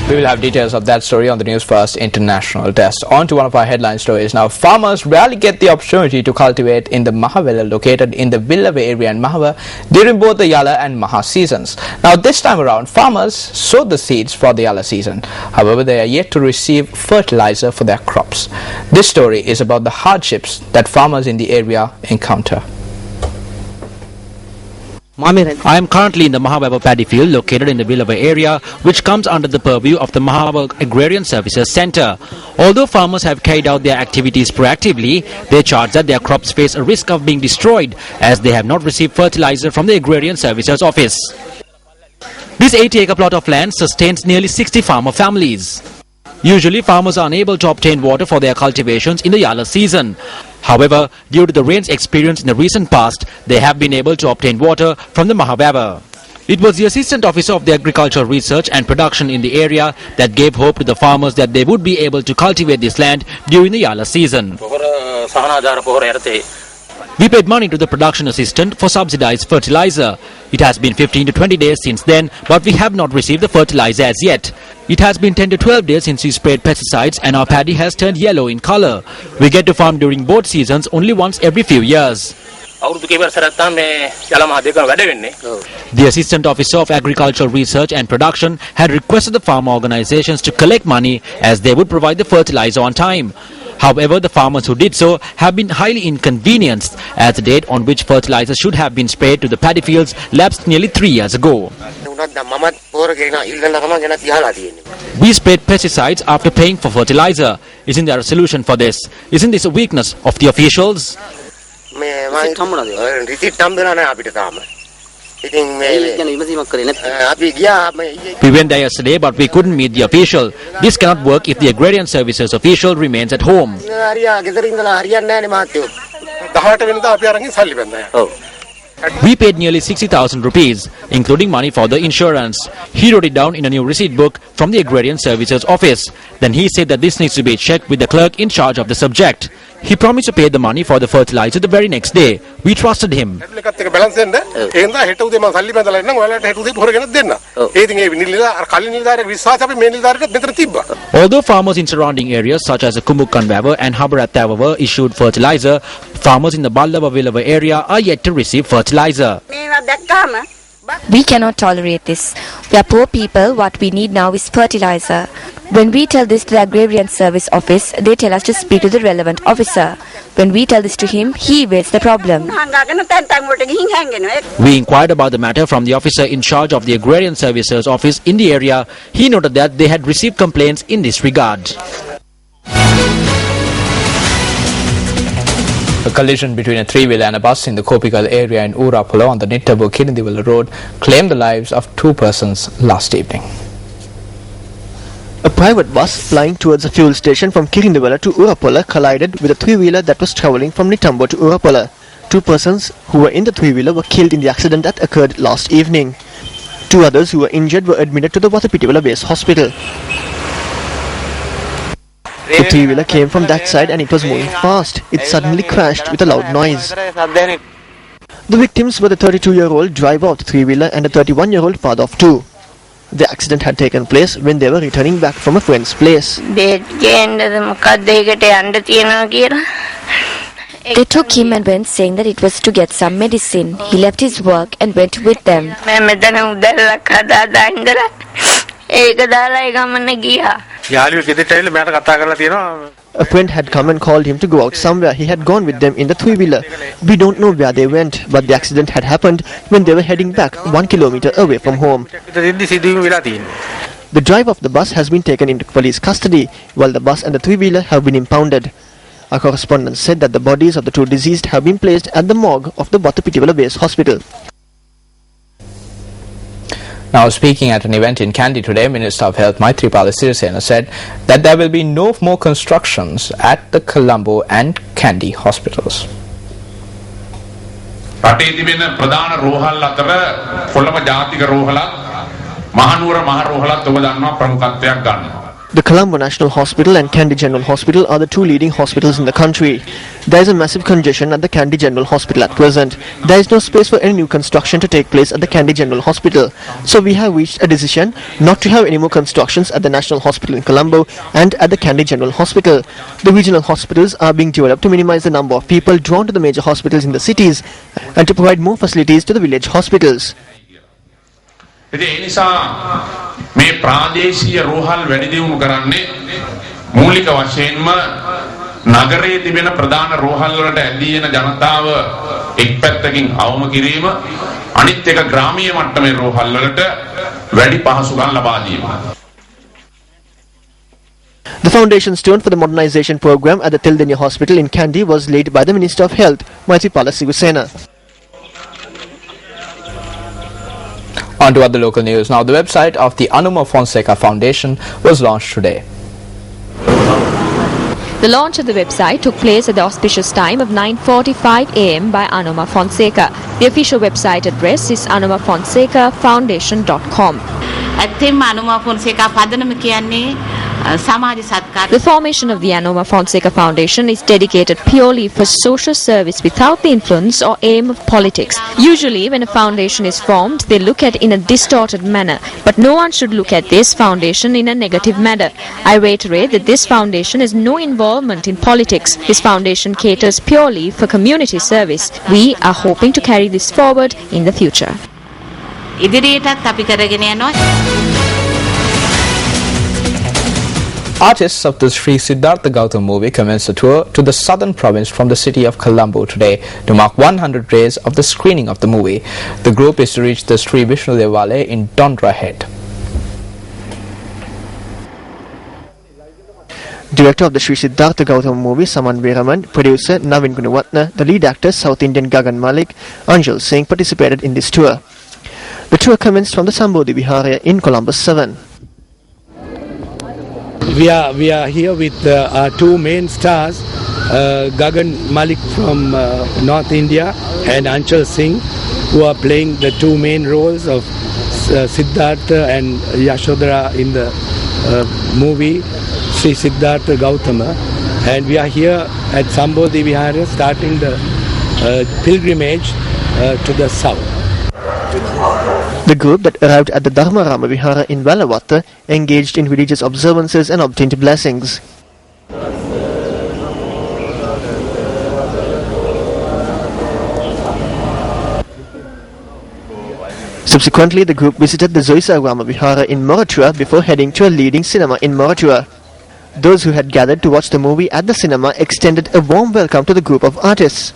We will have details of that story on the News First International Desk. On to one of our headline stories now. Farmers rarely get the opportunity to cultivate in the Mahavela located in the Villava area in Mahava during both the Yala and Maha seasons. Now this time around, farmers sowed the seeds for the Yala season. However, they are yet to receive fertilizer for their crops. This story is about the hardships that farmers in the area encounter. I am currently in the Mahawaba paddy field located in the Villava area, which comes under the purview of the Mahawaba Agrarian Services Centre. Although farmers have carried out their activities proactively, they charge that their crops face a risk of being destroyed as they have not received fertilizer from the Agrarian Services Office. This 80-acre plot of land sustains nearly 60 farmer families. Usually, farmers are unable to obtain water for their cultivations in the Yala season. However, due to the rains experienced in the recent past, they have been able to obtain water from the Mahavava. It was the Assistant Officer of the Agricultural Research and Production in the area that gave hope to the farmers that they would be able to cultivate this land during the Yala season. We paid money to the production assistant for subsidized fertilizer. It has been 15 to 20 days since then, but we have not received the fertilizer as yet. It has been 10 to 12 days since we sprayed pesticides and our paddy has turned yellow in color. We get to farm during both seasons only once every few years. The Assistant Officer of Agricultural Research and Production had requested the farmer organizations to collect money as they would provide the fertilizer on time. However, the farmers who did so have been highly inconvenienced as the date on which fertilizer should have been sprayed to the paddy fields lapsed nearly 3 years ago. We sprayed pesticides after paying for fertilizer. Isn't there a solution for this? Isn't this a weakness of the officials? We went there yesterday, but we couldn't meet the official. This cannot work if the Agrarian Services official remains at home. We paid nearly 60,000 rupees, including money for the insurance. He wrote it down in a new receipt book from the Agrarian Services Office. Then he said that this needs to be checked with the clerk in charge of the subject. He promised to pay the money for the fertilizer the very next day. We trusted him. Although farmers in surrounding areas such as Kumbukanwava and Habarattawava issued fertilizer, farmers in the Ballava Villava area are yet to receive fertilizer. We cannot tolerate this. We are poor people. What we need now is fertilizer. When we tell this to the Agrarian Service Office, they tell us to speak to the relevant officer. When we tell this to him, he evades the problem. We inquired about the matter from the officer in charge of the Agrarian Services Office in the area. He noted that they had received complaints in this regard. A collision between a three-wheeler and a bus in the Kopikal area in Urapola on the Nittabu-Kirindivilla road claimed the lives of 2 persons last evening. A private bus flying towards a fuel station from Kirindivilla to Urapola collided with a three-wheeler that was travelling from Nitambo to Urapola. 2 persons who were in the three-wheeler were killed in the accident that occurred last evening. 2 others who were injured were admitted to the Watapitivala Base Hospital. The three-wheeler came from that side and it was moving fast. It suddenly crashed with a loud noise. The victims were the 32-year-old driver of the three-wheeler and a 31-year-old father of 2. The accident had taken place when they were returning back from a friend's place. They took him and went saying that it was to get some medicine. He left his work and went with them. A friend had come and called him to go out somewhere. He had gone with them in the three-wheeler. We don't know where they went, but the accident had happened when they were heading back 1 kilometer away from home. The driver of the bus has been taken into police custody, while the bus and the three-wheeler have been impounded. Our correspondent said that the bodies of the 2 deceased have been placed at the morgue of the Watapitivala Base Hospital. Now, speaking at an event in Kandy today, Minister of Health Maithripala Sirisena said that there will be no more constructions at the Colombo and Kandy hospitals. The Colombo National Hospital and Kandy General Hospital are the two leading hospitals in the country. There is a massive congestion at the Kandy General Hospital at present. There is no space for any new construction to take place at the Kandy General Hospital. So we have reached a decision not to have any more constructions at the National Hospital in Colombo and at the Kandy General Hospital. The regional hospitals are being developed to minimize the number of people drawn to the major hospitals in the cities and to provide more facilities to the village hospitals. ඒ නිසා මේ ප්‍රාදේශීය රෝහල් වැඩි දියුණු කරන්නේ මූලික වශයෙන්ම නගරයේ තිබෙන ප්‍රධාන රෝහල් වලට ඇදී එන ජනතාව එක් පැත්තකින් අවම කිරීම අනිත් එක ග්‍රාමීය මට්ටමේ රෝහල් වලට වැඩි පහසුකම් ලබා දීම. The foundation stone for the modernization program at the Tildenya Hospital in Kandy was laid by the Minister of Health, Maithripala Sirisena. On to other local news. Now, the website of the Anuma Fonseca Foundation was launched today. The launch of the website took place at the auspicious time of 9:45 a.m. by Anuma Fonseca. The official website address is anumafonsecafoundation.com. The formation of the Anuma Fonseca Foundation is dedicated purely for social service without the influence or aim of politics. Usually when a foundation is formed, they look at it in a distorted manner, but no one should look at this foundation in a negative manner. I reiterate that this foundation has no involvement in politics. This foundation caters purely for community service. We are hoping to carry this forward in the future. Artists of the Sri Siddhartha Gautama movie commenced a tour to the southern province from the city of Colombo today to mark 100 days of the screening of the movie. The group is to reach the Sri Vishnu Devale in Dondra Head. Director of the Sri Siddhartha Gautama movie, Saman Veeraman, producer Navin Gunawatna, the lead actor South Indian Gagan Malik, Anjal Singh participated in this tour. The tour commenced from the Sambodhi Vihara in Colombo 7. We are here with our two main stars, Gagan Malik from North India and Anchal Singh, who are playing the two main roles of Siddhartha and Yashodhara in the movie Sri Siddhartha Gautama. And we are here at Sambodhi Vihara starting the pilgrimage to the south. The group that arrived at the Dharmarama Vihara in Valavatta engaged in religious observances and obtained blessings. Subsequently, the group visited the Zoisa Rama Vihara in Moratua before heading to a leading cinema in Moratua. Those who had gathered to watch the movie at the cinema extended a warm welcome to the group of artists.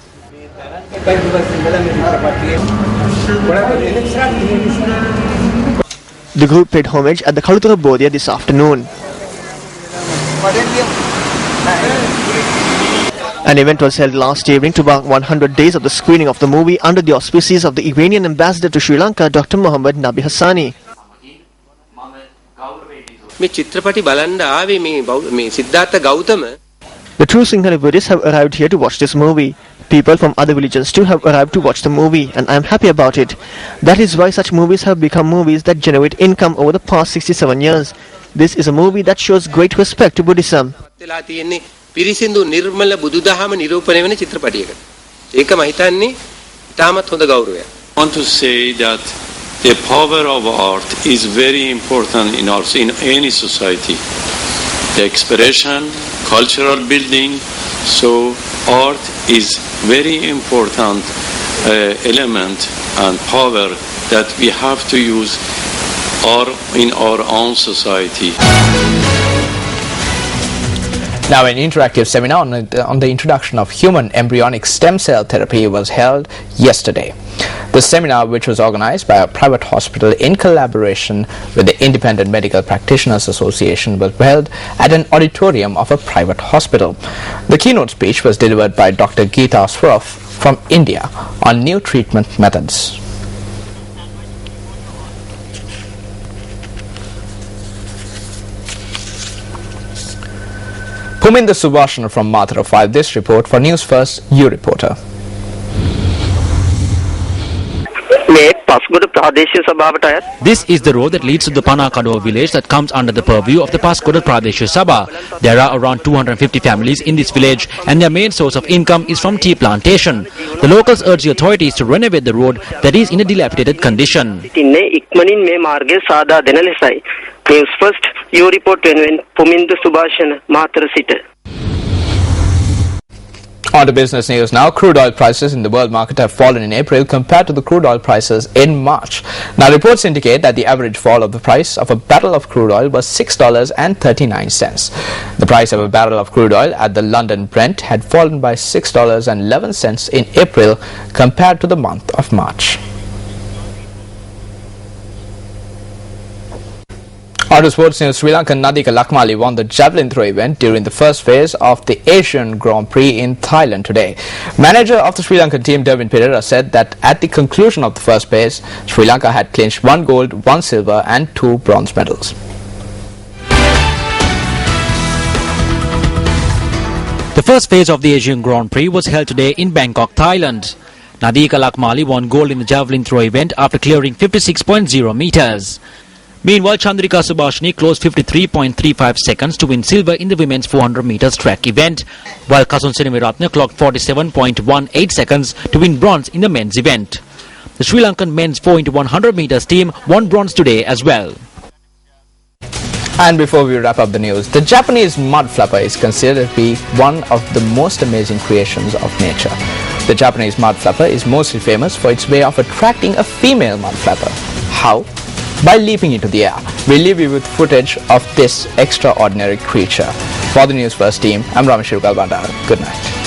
The group paid homage at the Kalutara Bodhya this afternoon. An event was held last evening to mark 100 days of the screening of the movie under the auspices of the Iranian ambassador to Sri Lanka, Dr. Mohammad Nabi Hassani. The true Sinhala Buddhists have arrived here to watch this movie. People from other religions too have arrived to watch the movie, and I am happy about it. That is why such movies have become movies that generate income over the past 67 years. This is a movie that shows great respect to Buddhism. I want to say that the power of art is very important in any society. The expression, cultural building, so art is very important element and power that we have to use in our own society. Now, an interactive seminar on the introduction of human embryonic stem cell therapy was held yesterday. The seminar, which was organized by a private hospital in collaboration with the Independent Medical Practitioners Association, was held at an auditorium of a private hospital. The keynote speech was delivered by Dr. Geeta Swarup from India on new treatment methods. Puminda Subhashana from Mathura 5, this report for News First, U Reporter. This is the road that leads to the Panakadoa village that comes under the purview of the Paskoda Pradesha Sabha. There are around 250 families in this village and their main source of income is from tea plantation. The locals urge the authorities to renovate the road that is in a dilapidated condition. News first, your report Pumindu Subhashan Matra Sita. On to business news now. Crude oil prices in the world market have fallen in April compared to the crude oil prices in March. Now, reports indicate that the average fall of the price of a barrel of crude oil was $6.39. The price of a barrel of crude oil at the London Brent had fallen by $6.11 in April compared to the month of March. On to sports news, Sri Lankan Nadika Lakmali won the javelin throw event during the first phase of the Asian Grand Prix in Thailand today. Manager of the Sri Lankan team, Derwin Pereira, said that at the conclusion of the first phase, Sri Lanka had clinched 1 gold, 1 silver and 2 bronze medals. The first phase of the Asian Grand Prix was held today in Bangkok, Thailand. Nadika Lakmali won gold in the javelin throw event after clearing 56.0 meters. Meanwhile, Chandrika Subhashini closed 53.35 seconds to win silver in the women's 400 meters track event, while Kasun Siniviratne clocked 47.18 seconds to win bronze in the men's event. The Sri Lankan men's 4x100 meters team won bronze today as well. And before we wrap up the news, the Japanese mud flapper is considered to be one of the most amazing creations of nature. The Japanese mud flapper is mostly famous for its way of attracting a female mud flapper. How? By leaping into the air. We'll leave you with footage of this extraordinary creature. For the News First team, I'm Ramesh Rugalbandar. Good night.